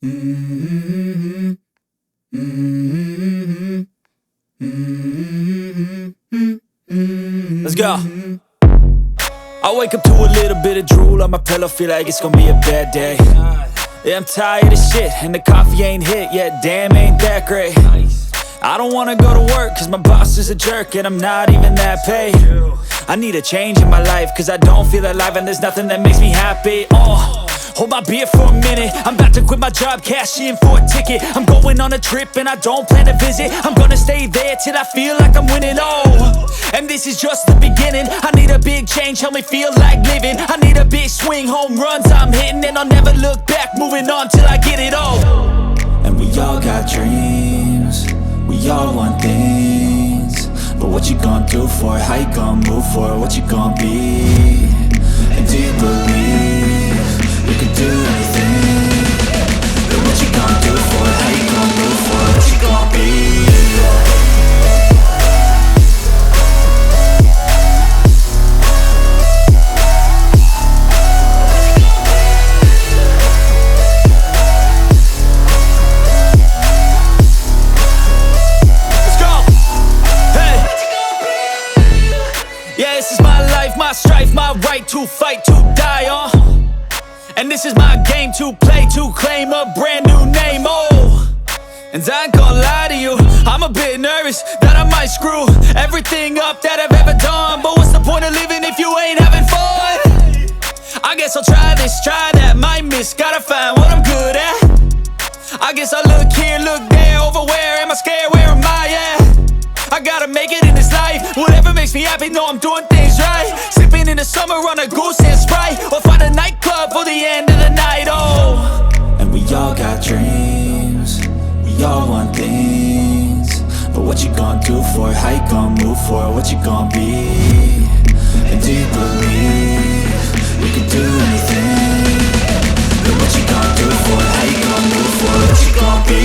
Mm-hmm. Mm-hmm. Mm-hmm. Let's go. I wake up to a little bit of drool on my pillow, feel like it's gonna be a bad day. Yeah, I'm tired of shit, and the coffee ain't hit yet, damn, ain't that great. I don't wanna go to work, cause my boss is a jerk, and I'm not even that paid. I need a change in my life, cause I don't feel alive, and there's nothing that makes me happy. Hold my beer for a minute, I'm about to quit my job, cash in for a ticket. I'm going on a trip and I don't plan to visit. I'm gonna stay there till I feel like I'm winning, and this is just the beginning. I need a big change, help me feel like living. I need a big swing, home runs I'm hitting, and I'll never look back, moving on till I get it all. And we all got dreams, we all want things, but what you gonna do for it? How you gonna move for it? What you gonna be? And do you believe you can do anything? But what you gonna do for it? How you gonna move for it? What you gonna be? Yeah, this is my life, my strife, my right to fight, to die on. And this is my game to play, to claim a brand new name, And I ain't gonna lie to you, I'm a bit nervous that I might screw everything up that I've ever done. But what's the point of living if you ain't having fun? I guess I'll try this, try that, might miss, gotta find what I'm good at. I guess I look here, look there, over where am I scared, where am I at? I gotta make it in this life, whatever makes me happy, know I'm doing things right. Sipping in the summer on a goose and Sprite, or find a nightclub for the end of the night, And we all got dreams, we all want things, but what you gonna do for it? How you gonna move for it? What you gonna be? And do you believe you can do anything? But what you gonna do for it? How you gonna move for it? What you gonna be?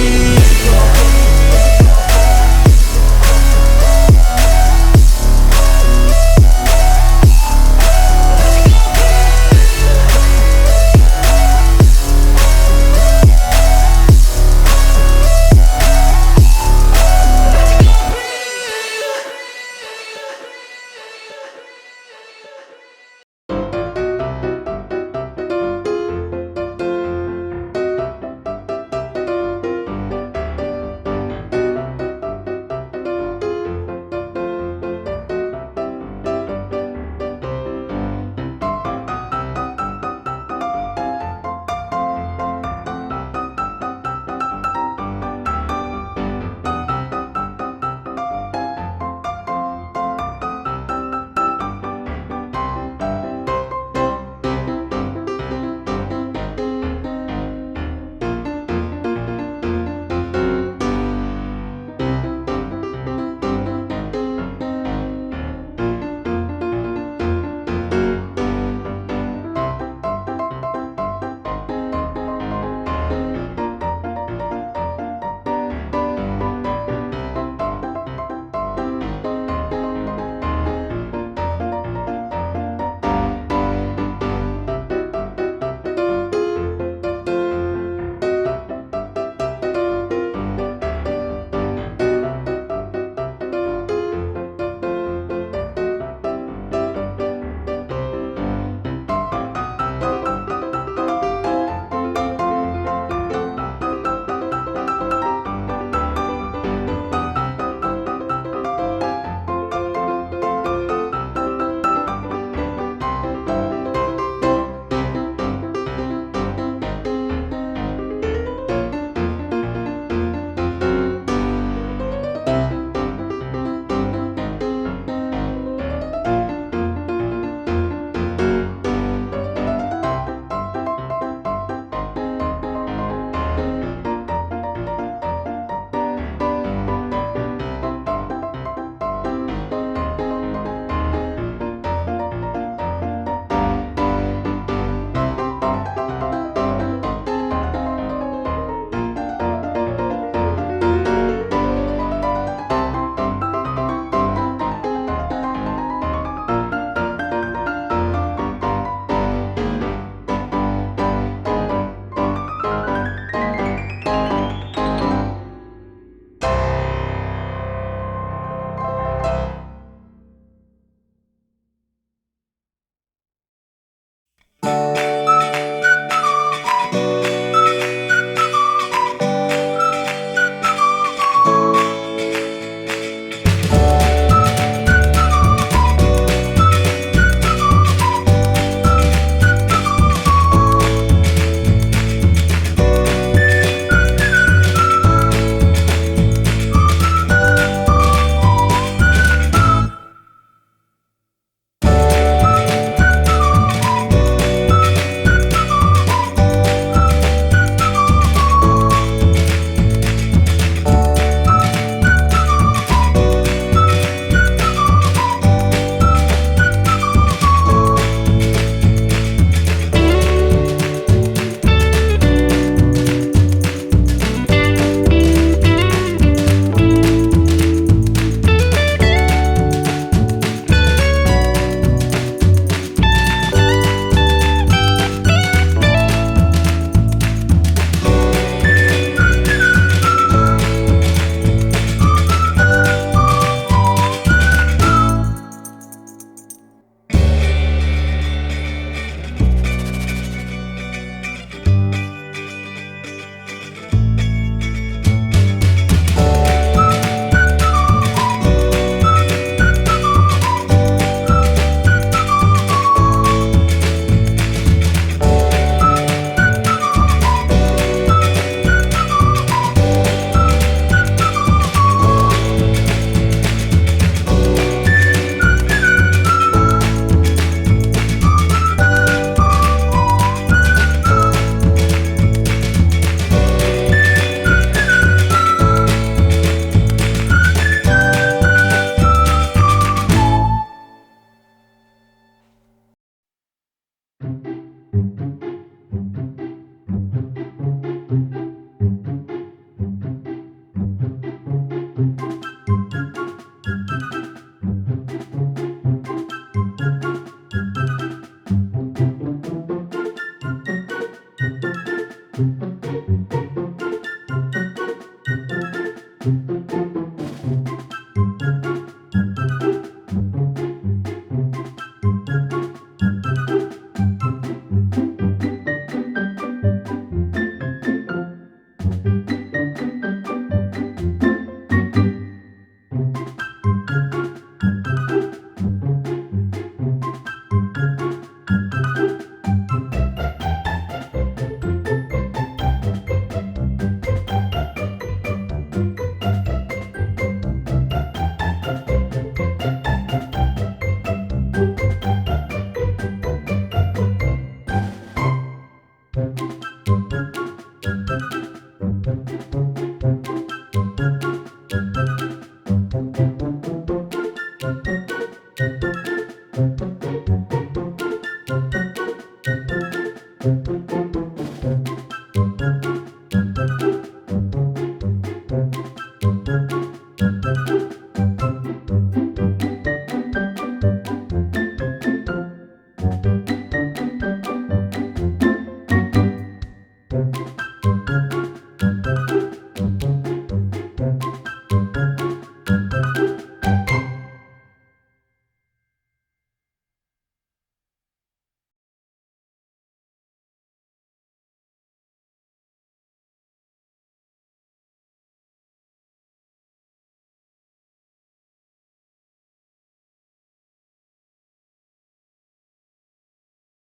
you.